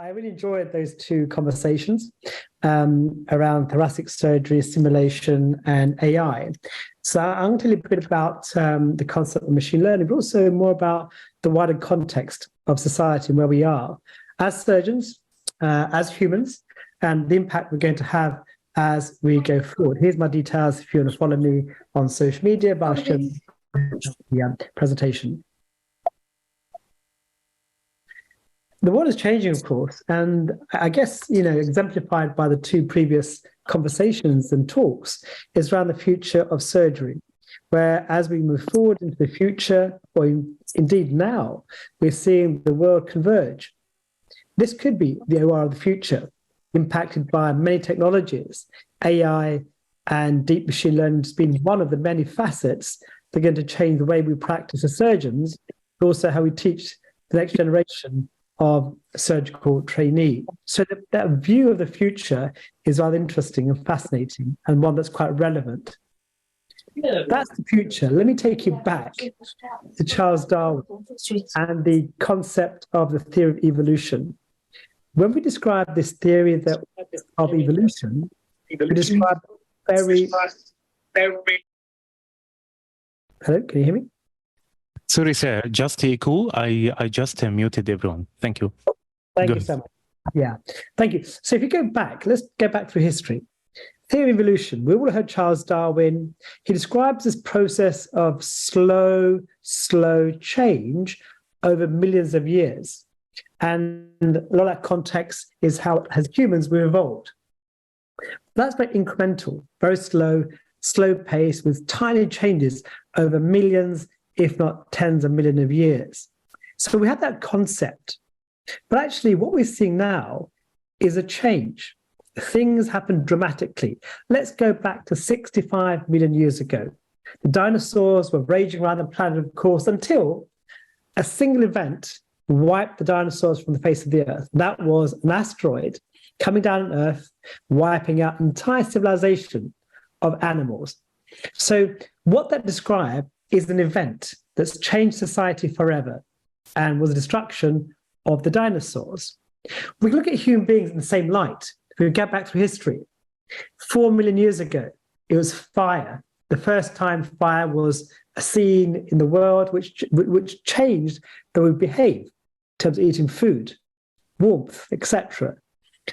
I really enjoyed those two conversations around thoracic surgery, simulation, and AI. So I'm going to tell you a bit about the concept of machine learning, but also more about the wider context of society and where we are as surgeons, as humans, and the impact we're going to have as we go forward. Here's my details if you want to follow me on social media, but I'll show you the presentation. The world is changing, of course, and I guess, exemplified by the two previous conversations and talks is around the future of surgery, where as we move forward into the future, or indeed now, we're seeing the world converge. This could be the OR of the future, impacted by many technologies, AI and deep machine learning has been one of the many facets that are going to change the way we practice as surgeons, but also how we teach the next generation of surgical trainee. So that view of the future is rather interesting and fascinating, and one that's quite relevant. That's the future. Let me take you back to Charles Darwin and the concept of the theory of evolution. When we describe this theory of evolution, we describe very... Hello, can you hear me? Sorry, sir. Just echo. I just muted everyone. Thank you. Thank you so much. Yeah, thank you. So if you go back, let's go back through history. Theory of evolution. We all heard Charles Darwin. He describes this process of slow change over millions of years. And a lot of that context is how, as humans, we evolved. That's very incremental, very slow pace with tiny changes over millions, if not tens of millions of years. So we had that concept. But actually, what we're seeing now is a change. Things happen dramatically. Let's go back to 65 million years ago. The dinosaurs were raging around the planet, of course, until a single event wiped the dinosaurs from the face of the Earth. That was an asteroid coming down on Earth, wiping out an entire civilization of animals. So what that described is an event that's changed society forever and was the destruction of the dinosaurs. We can look at human beings in the same light. If we get back through history, 4 million years ago, it was fire. The first time fire was seen in the world, which changed the way we behave in terms of eating food, warmth, etc.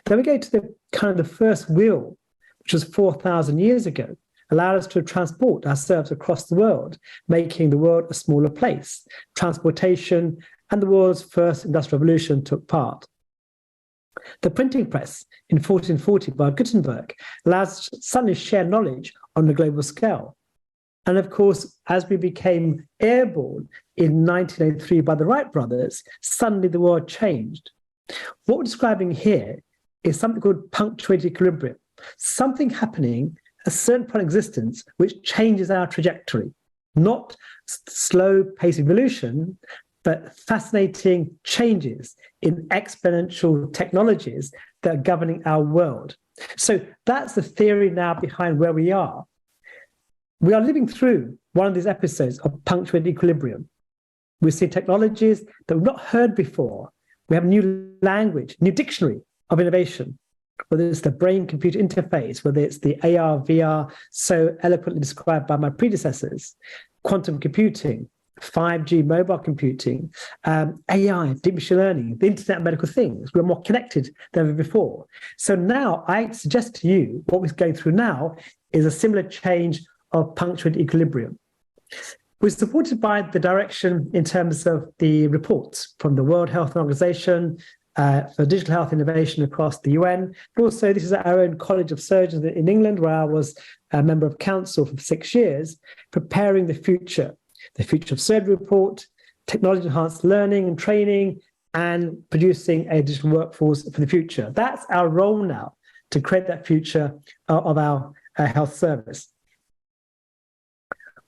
Then we go to the first wheel, which was 4,000 years ago, allowed us to transport ourselves across the world, making the world a smaller place. Transportation and the world's first industrial revolution took part. The printing press in 1440 by Gutenberg allows us to suddenly share knowledge on a global scale. And of course, as we became airborne in 1903 by the Wright brothers, suddenly the world changed. What we're describing here is something called punctuated equilibrium, something happening at a certain point of existence which changes our trajectory, not slow pace evolution, but fascinating changes in exponential technologies that are governing our world. So that's the theory now behind where we are. We are living through one of these episodes of punctuated equilibrium. We see technologies that we've not heard before. We have new language, new dictionary of innovation, whether it's the brain-computer interface, whether it's the AR, VR, so eloquently described by my predecessors, quantum computing, 5G mobile computing, AI, deep machine learning, the Internet of Medical Things. We're more connected than ever before. So now I suggest to you what we're going through now is a similar change of punctuated equilibrium. We're supported by the direction in terms of the reports from the World Health Organization for digital health innovation across the UN, but also this is our own College of Surgeons in England, where I was a member of council for 6 years, preparing the future of surgery report, technology-enhanced learning and training, and producing a digital workforce for the future. That's our role now, to create that future of our health service.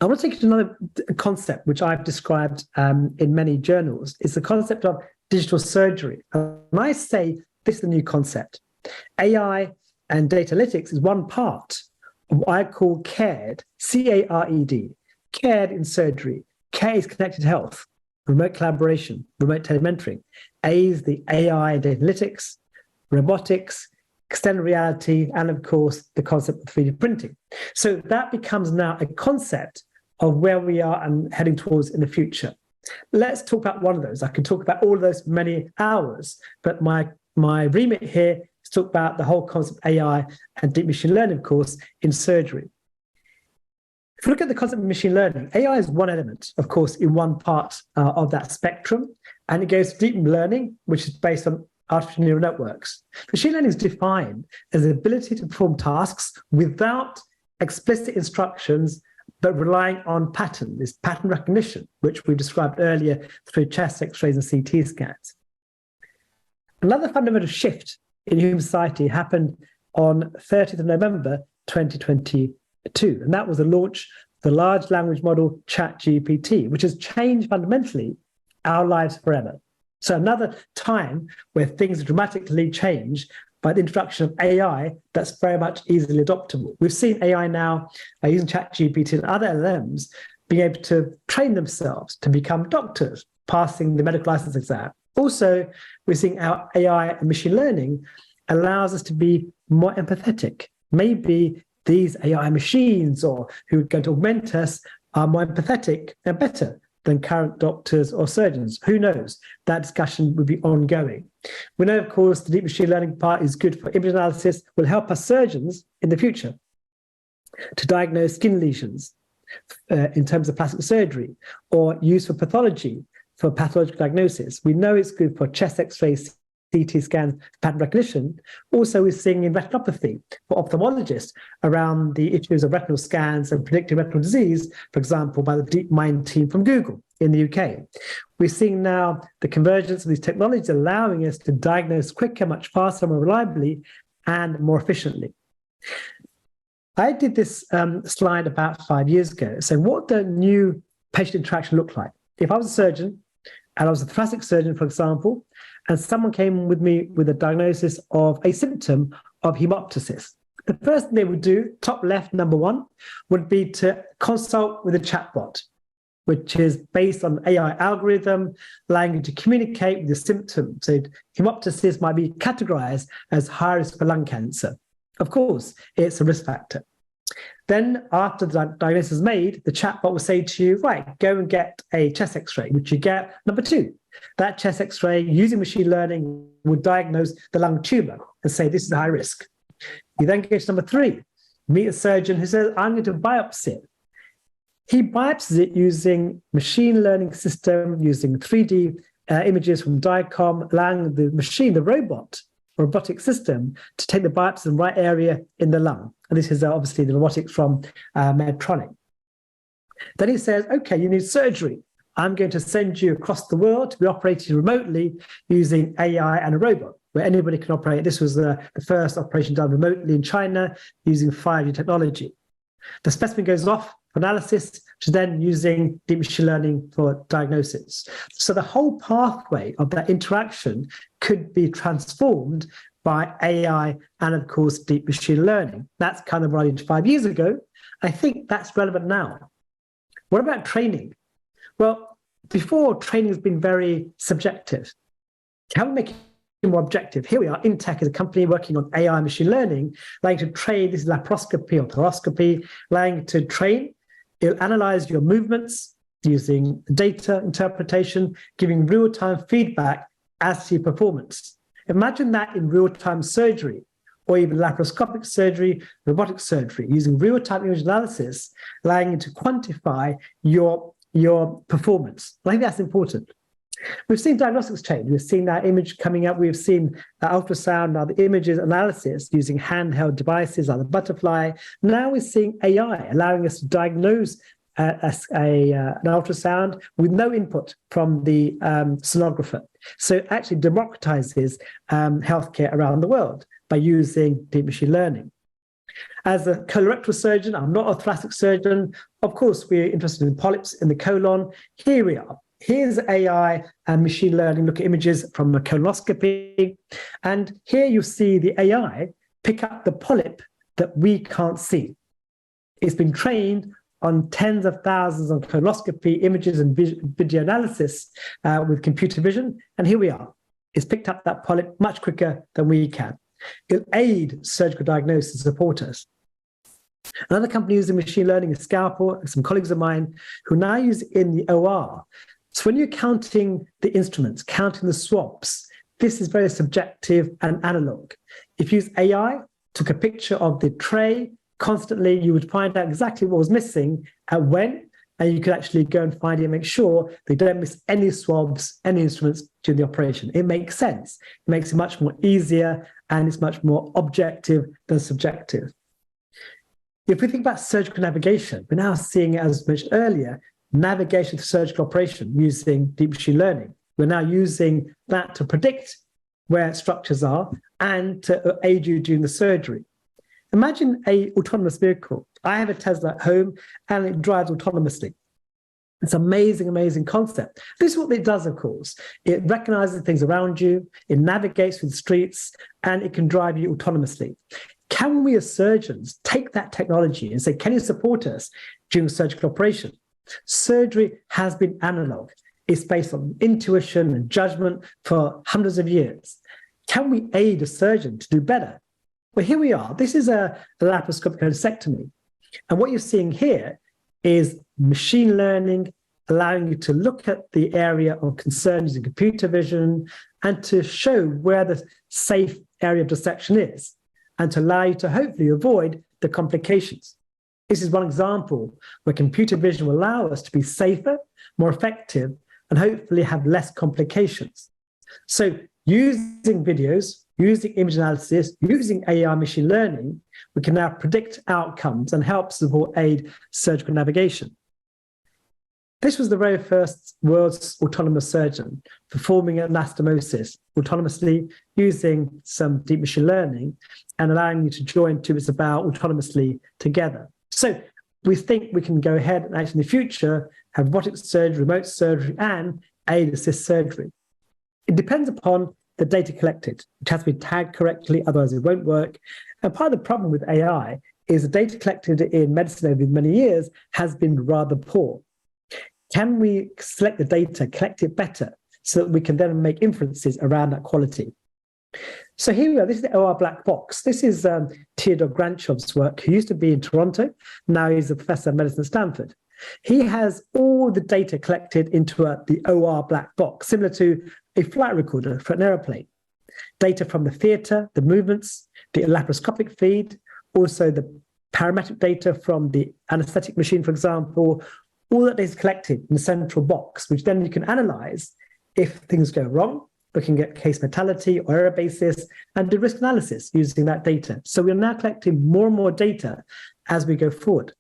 I want to take you to another concept, which I've described in many journals. It's the concept of digital surgery. And I say this is the new concept. AI and data analytics is one part of what I call CARED, C-A-R-E-D, CARED in surgery. Care is connected health. remote collaboration, remote telementoring. A is the AI and data analytics, robotics, extended reality, and of course, the concept of 3D printing. So that becomes now a concept of where we are and heading towards in the future. Let's talk about one of those. I can talk about all of those for many hours, but my remit here is to talk about the whole concept of AI and deep machine learning, of course, in surgery. If you look at the concept of machine learning, AI is one element, of course, in one part of that spectrum, and it goes to deep learning, which is based on artificial neural networks. Machine learning is defined as the ability to perform tasks without explicit instructions, but relying on pattern, this pattern recognition, which we described earlier through chest X-rays and CT scans. Another fundamental shift in human society happened on 30th of November 2022, and that was the launch of the large language model ChatGPT, which has changed fundamentally our lives forever. So another time where things dramatically change by the introduction of AI that's very much easily adoptable. We've seen AI now using ChatGPT and other LLMs being able to train themselves to become doctors, passing the medical license exam. Also, we're seeing how AI and machine learning allows us to be more empathetic. Maybe these AI machines or who are going to augment us are more empathetic and better than current doctors or surgeons. Who knows? That discussion will be ongoing. We know, of course, the deep machine learning part is good for image analysis, will help us surgeons in the future to diagnose skin lesions in terms of plastic surgery, or used for pathology, for pathological diagnosis. We know it's good for chest X-rays, CT scans, pattern recognition. Also, we're seeing in retinopathy for ophthalmologists around the issues of retinal scans and predicting retinal disease, for example, by the DeepMind team from Google in the UK. We're seeing now the convergence of these technologies allowing us to diagnose quicker, much faster, more reliably, and more efficiently. I did this slide about 5 years ago. So what the new patient interaction look like? If I was a surgeon, and I was a thoracic surgeon, for example, and someone came with me with a diagnosis of a symptom of hemoptysis, the first thing they would do, top left, number one, would be to consult with a chatbot, which is based on AI algorithm, allowing you to communicate with the symptom. So hemoptysis might be categorized as high risk for lung cancer. Of course, it's a risk factor. Then after the diagnosis is made, the chatbot will say to you, right, go and get a chest X-ray, which you get number two. That chest X-ray, using machine learning, will diagnose the lung tumor and say this is high risk. You then go to number three, meet a surgeon who says, I'm going to biopsy it. He biopsies it using machine learning system, using 3D images from DICOM, allowing the machine, the robotic system, to take the biopsy in the right area in the lung. And this is obviously the robotics from Medtronic. Then he says, okay, you need surgery. I'm going to send you across the world to be operated remotely using AI and a robot, where anybody can operate. This was the first operation done remotely in China using 5G technology. The specimen goes off for analysis, which is then using deep machine learning for diagnosis. So the whole pathway of that interaction could be transformed by AI and, of course, deep machine learning. That's kind of what I did 5 years ago. I think that's relevant now. What about training? Well, before, training has been very subjective. Can we make it more objective? Here we are, Intech is a company working on AI and machine learning, allowing to train, this is laparoscopy or thoracoscopy, allowing you to train. It'll analyze your movements using data interpretation, giving real-time feedback as to your performance. Imagine that in real-time surgery, or even laparoscopic surgery, robotic surgery, using real-time image analysis, allowing you to quantify your performance. I think that's important. We've seen diagnostics change. We've seen that image coming up. We've seen ultrasound, now the images analysis using handheld devices like the butterfly. Now we're seeing AI allowing us to diagnose an ultrasound with no input from the sonographer. So it actually democratizes healthcare around the world by using deep machine learning. As a colorectal surgeon, I'm not a thoracic surgeon. Of course, we're interested in polyps in the colon. Here we are. Here's AI and machine learning, look at images from a colonoscopy. And here you see the AI pick up the polyp that we can't see. It's been trained on tens of thousands of colonoscopy images and video analysis with computer vision. And here we are. It's picked up that polyp much quicker than we can. It'll aid surgical diagnosis and support us. Another company using machine learning is Scalpel, some colleagues of mine who now use it in the OR. So when you're counting the instruments, counting the swabs, this is very subjective and analog. If you use AI, took a picture of the tray constantly, you would find out exactly what was missing and when, and you could actually go and find it and make sure they don't miss any swabs, any instruments during the operation. It makes sense. It makes it much more easier, and it's much more objective than subjective. If we think about surgical navigation, we're now seeing, as mentioned earlier, navigation to surgical operation using deep machine learning. We're now using that to predict where structures are and to aid you during the surgery. Imagine an autonomous vehicle. I have a Tesla at home and it drives autonomously. It's an amazing, amazing concept. This is what it does, of course. It recognizes things around you, it navigates through the streets, and it can drive you autonomously. Can we as surgeons take that technology and say, can you support us during surgical operation? Surgery has been analog. It's based on intuition and judgment for hundreds of years. Can we aid a surgeon to do better? Well, here we are. This is a laparoscopic cholecystectomy. And what you're seeing here is machine learning allowing you to look at the area of concern using computer vision and to show where the safe area of dissection is and to allow you to hopefully avoid the complications. This is one example where computer vision will allow us to be safer, more effective, and hopefully have less complications. So using videos, using image analysis, using AI machine learning, we can now predict outcomes and help support aid surgical navigation. This was the very first world's autonomous surgeon performing anastomosis autonomously using some deep machine learning and allowing you to join two bits of bowel autonomously together. So we think we can go ahead and actually in the future have robotic surgery, remote surgery, and aid assist surgery. It depends upon the data collected. It has to be tagged correctly, otherwise it won't work. And part of the problem with AI is the data collected in medicine over many years has been rather poor. Can we select the data, collect it better, so that we can then make inferences around that quality? So here we are. This is the OR black box. This is Theodore Grantchov's work, who used to be in Toronto. Now he's a professor of medicine at Stanford. He has all the data collected into the OR black box, similar to a flight recorder for an aeroplane. Data from the theatre, the movements, the laparoscopic feed, also the parametric data from the anesthetic machine, for example. All that data is collected in the central box, which then you can analyze if things go wrong, looking at case mortality or error basis, and do risk analysis using that data. So we're now collecting more and more data as we go forward.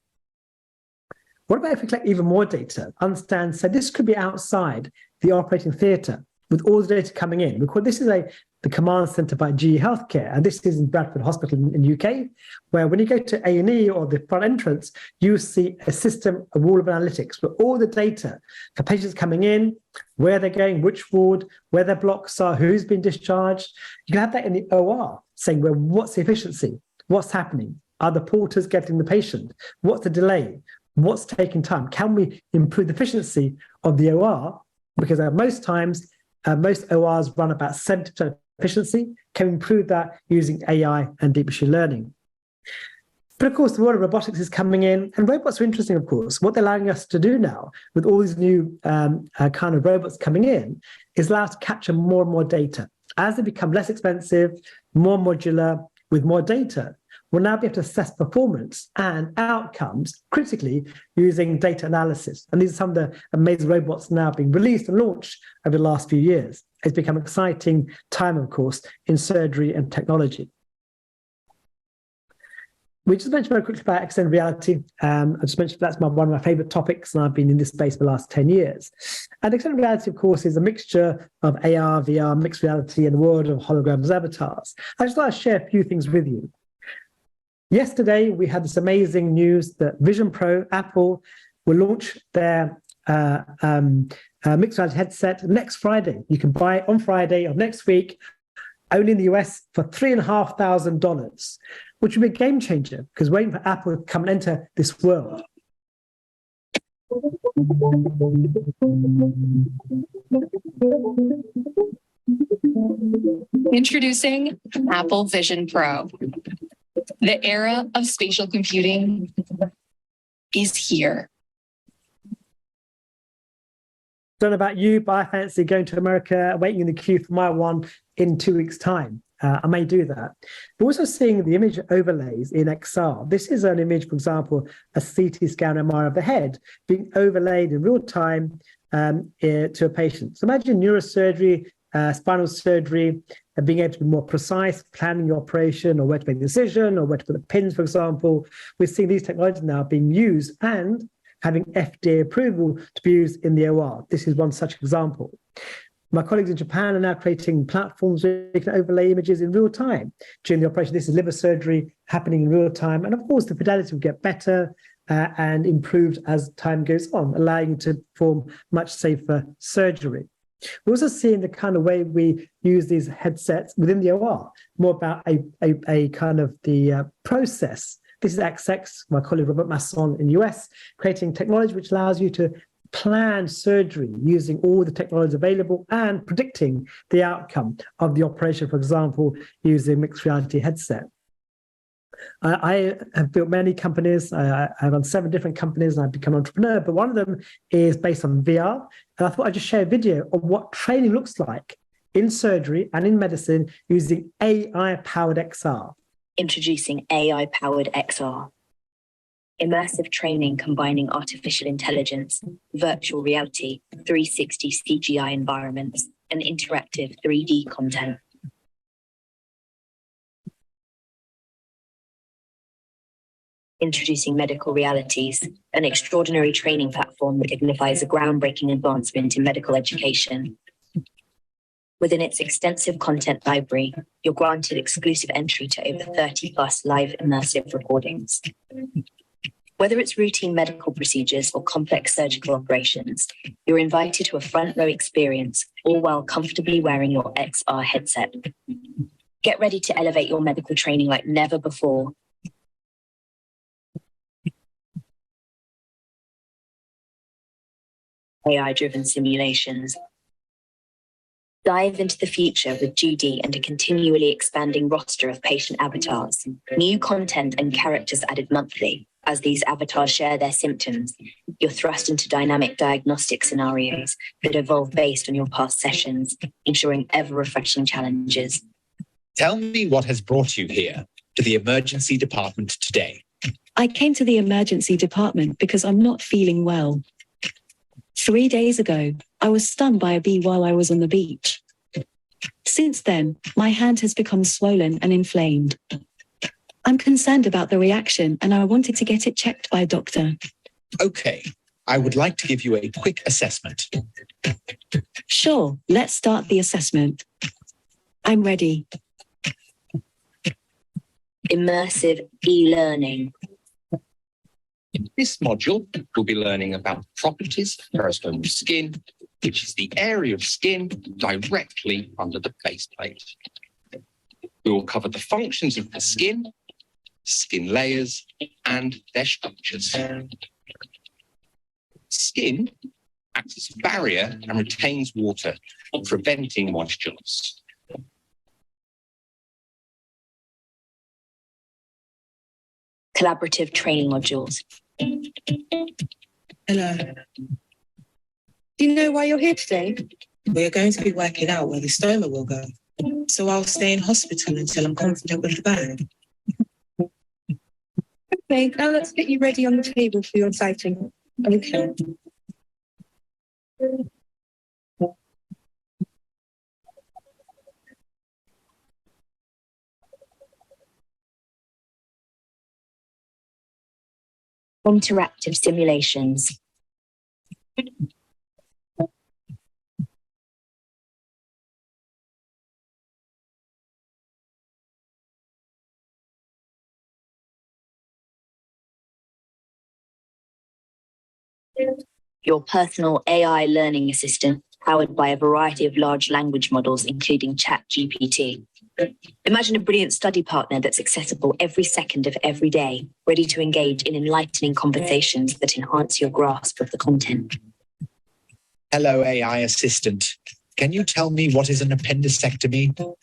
What about if we collect even more data? Understand, so this could be outside the operating theatre with all the data coming in. This is the command centre by GE Healthcare, and this is in Bradford Hospital in UK, where when you go to A&E or the front entrance, you see a system, a wall of analytics, where all the data for patients coming in, where they're going, which ward, where their blocks are, who's been discharged. You can have that in the OR, saying, well, what's the efficiency? What's happening? Are the porters getting the patient? What's the delay? What's taking time? Can we improve the efficiency of the OR? Because most times, most ORs run about 70% efficiency. Can we improve that using AI and deep machine learning? But of course, the world of robotics is coming in, and robots are interesting, of course. What they're allowing us to do now with all these new kind of robots coming in is allow us to capture more and more data. As they become less expensive, more modular, with more data, we'll now be able to assess performance and outcomes critically using data analysis. And these are some of the amazing robots now being released and launched over the last few years. It's become an exciting time, of course, in surgery and technology. We just mentioned very quickly about extended reality. I just mentioned that's one of my favorite topics, and I've been in this space for the last 10 years. And extended reality, of course, is a mixture of AR, VR, mixed reality, and the world of holograms, avatars. I just like to share a few things with you. Yesterday, we had this amazing news that Vision Pro, Apple, will launch their mixed reality headset next Friday. You can buy it on Friday of next week, only in the US, for $3,500, which would be a game changer because waiting for Apple to come and enter this world. Introducing Apple Vision Pro. The era of spatial computing is here. Don't know about you, but I fancy going to America, waiting in the queue for my one in 2 weeks' time. I may do that. We're also seeing the image overlays in XR. This is an image, for example, a CT scan MRI of the head being overlaid in real time to a patient. So imagine neurosurgery, spinal surgery, and being able to be more precise, planning your operation or where to make the incision or where to put the pins, for example. We're seeing these technologies now being used and having FDA approval to be used in the OR. This is one such example. My colleagues in Japan are now creating platforms where you can overlay images in real time during the operation. This is liver surgery happening in real time. And of course, the fidelity will get better and improved as time goes on, allowing you to perform much safer surgery. We're also seeing the kind of way we use these headsets within the OR, more about a kind of the process. This is XX, my colleague Robert Masson in the US, creating technology which allows you to plan surgery using all the technology available and predicting the outcome of the operation, for example, using mixed reality headset. I have built many companies. I run 7 different companies and I've become an entrepreneur, but one of them is based on VR. And I thought I'd just share a video of what training looks like in surgery and in medicine using AI-powered XR. Introducing AI-powered XR. Immersive training combining artificial intelligence, virtual reality, 360 CGI environments, and interactive 3D content. Introducing Medical Realities, an extraordinary training platform that signifies a groundbreaking advancement in medical education. Within its extensive content library, you're granted exclusive entry to over 30 plus live immersive recordings. Whether it's routine medical procedures or complex surgical operations, you're invited to a front row experience, all while comfortably wearing your XR headset. Get ready to elevate your medical training like never before. AI-driven simulations. Dive into the future with Judy and a continually expanding roster of patient avatars. New content and characters added monthly. As these avatars share their symptoms, you're thrust into dynamic diagnostic scenarios that evolve based on your past sessions, ensuring ever-refreshing challenges. Tell me what has brought you here to the emergency department today. I came to the emergency department because I'm not feeling well. 3 days ago, I was stung by a bee while I was on the beach. Since then, my hand has become swollen and inflamed. I'm concerned about the reaction and I wanted to get it checked by a doctor. Okay, I would like to give you a quick assessment. Sure, let's start the assessment. I'm ready. Immersive e-learning. In this module, we'll be learning about properties of peristomal skin, which is the area of skin directly under the base plate. We will cover the functions of the skin layers, and their structures. Skin acts as a barrier and retains water, preventing moisture loss. Collaborative training modules. Hello. Do you know why you're here today? We're going to be working out where the stoma will go. So I'll stay in hospital until I'm confident with the bag. Okay, now let's get you ready on the table for your sighting. Okay. Interactive simulations. Your personal AI learning assistant, powered by a variety of large language models, including ChatGPT. Imagine a brilliant study partner that's accessible every second of every day, ready to engage in enlightening conversations that enhance your grasp of the content. Hello, AI assistant. Can you tell me what is an appendicectomy?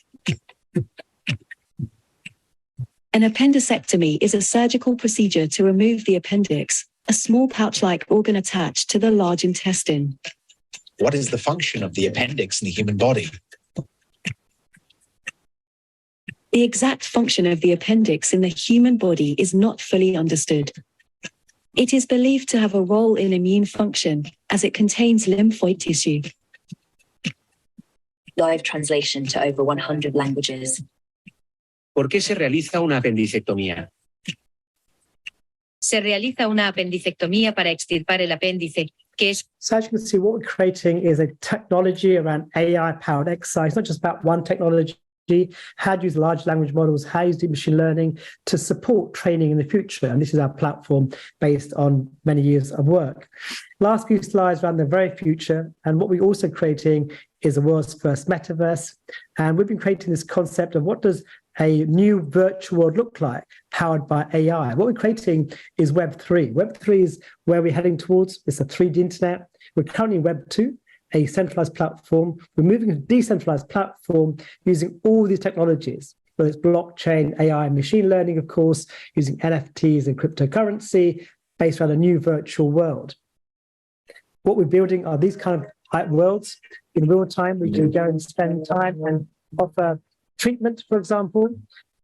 An appendicectomy is a surgical procedure to remove the appendix, a small pouch-like organ attached to the large intestine. What is the function of the appendix in the human body? The exact function of the appendix in the human body is not fully understood. It is believed to have a role in immune function, as it contains lymphoid tissue. Live translation to over 100 languages. ¿Por qué se realiza una apendicectomía? Se realiza una apendicectomía para extirpar el apéndice, que es. So as you can see, what we're creating is a technology around AI-powered exercise. It's not just about one technology, how to use large language models, how to do machine learning to support training in the future. And this is our platform based on many years of work. Last few slides around the very future. And what we're also creating is the world's first metaverse. And we've been creating this concept of what does a new virtual world look like powered by AI. What we're creating is Web3. Web3 is where we're heading towards. It's a 3D internet. We're currently in Web2, a centralized platform. We're moving to a decentralized platform using all these technologies, whether it's blockchain, AI, machine learning, of course, using NFTs and cryptocurrency based around a new virtual world. What we're building are these kind of worlds in real time. We can go and spend time and offer treatment, for example,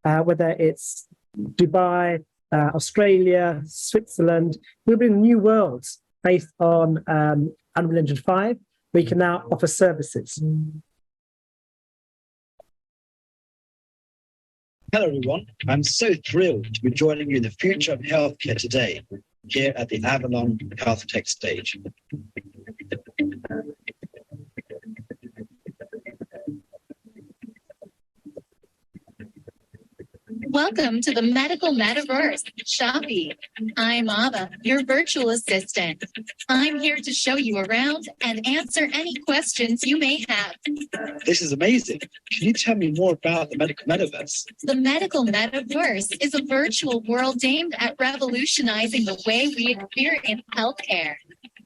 whether it's Dubai, Australia, Switzerland. We're building new worlds based on Unreal Engine 5. We can now offer services. Hello, everyone. I'm so thrilled to be joining you in the future of healthcare today, here at the Avalon Health Tech stage. Welcome to the medical metaverse, Shafi. I'm Ava, your virtual assistant. I'm here to show you around and answer any questions you may have. This is amazing. Can you tell me more about the medical metaverse? The medical metaverse is a virtual world aimed at revolutionizing the way we experience healthcare.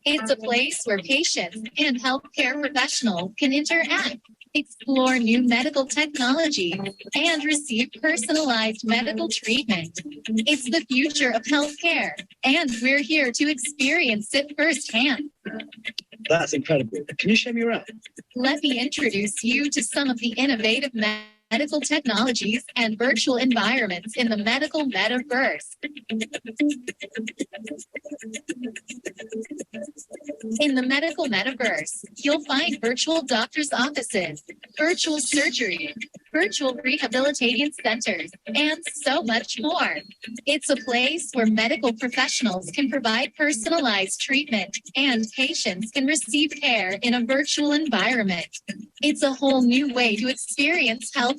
It's a place where patients and healthcare professionals can interact, explore new medical technology, and receive personalized medical treatment. It's the future of healthcare, and we're here to experience it firsthand. That's incredible. Can you show me around? Let me introduce you to some of the innovative medical technologies and virtual environments in the medical metaverse. In the medical metaverse, you'll find virtual doctors' offices, virtual surgery, virtual rehabilitation centers, and so much more. It's a place where medical professionals can provide personalized treatment and patients can receive care in a virtual environment. It's a whole new way to experience healthcare.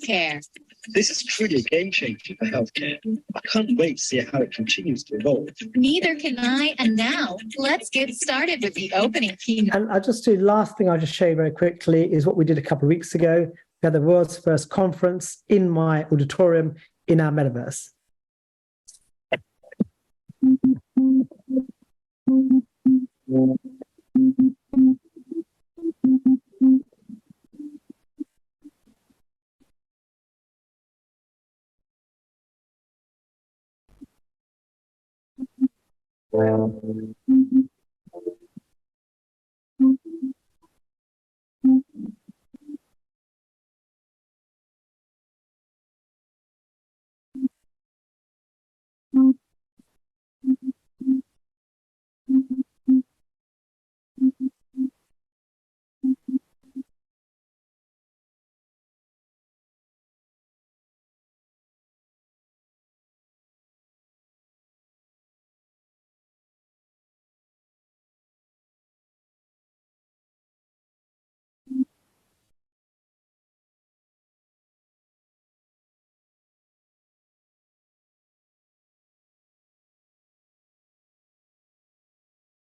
This is truly a game changer for healthcare. I can't wait to see how it continues to evolve. Neither can I. And now, let's get started with the opening keynote. And I'll just do the last thing I'll just show you very quickly is what we did a couple of weeks ago. We had the world's first conference in my auditorium in our metaverse.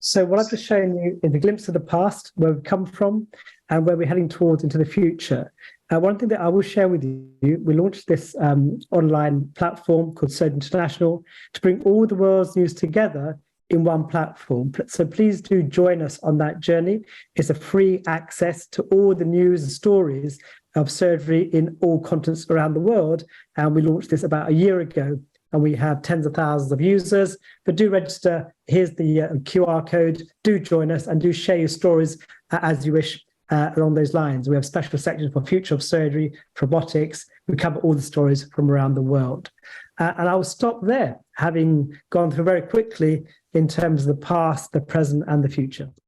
So what I've just shown you is a glimpse of the past, where we've come from and where we're heading towards into the future. One thing that I will share with you, we launched this online platform called Surgery International to bring all the world's news together in one platform. So please do join us on that journey. It's a free access to all the news and stories of surgery in all continents around the world. And we launched this about a year ago, and we have tens of thousands of users. But do register. Here's the QR code. Do join us and do share your stories as you wish. Along those lines, we have special sections for future of surgery, robotics. We cover all the stories from around the world. And I will stop there, having gone through very quickly in terms of the past, the present, and the future.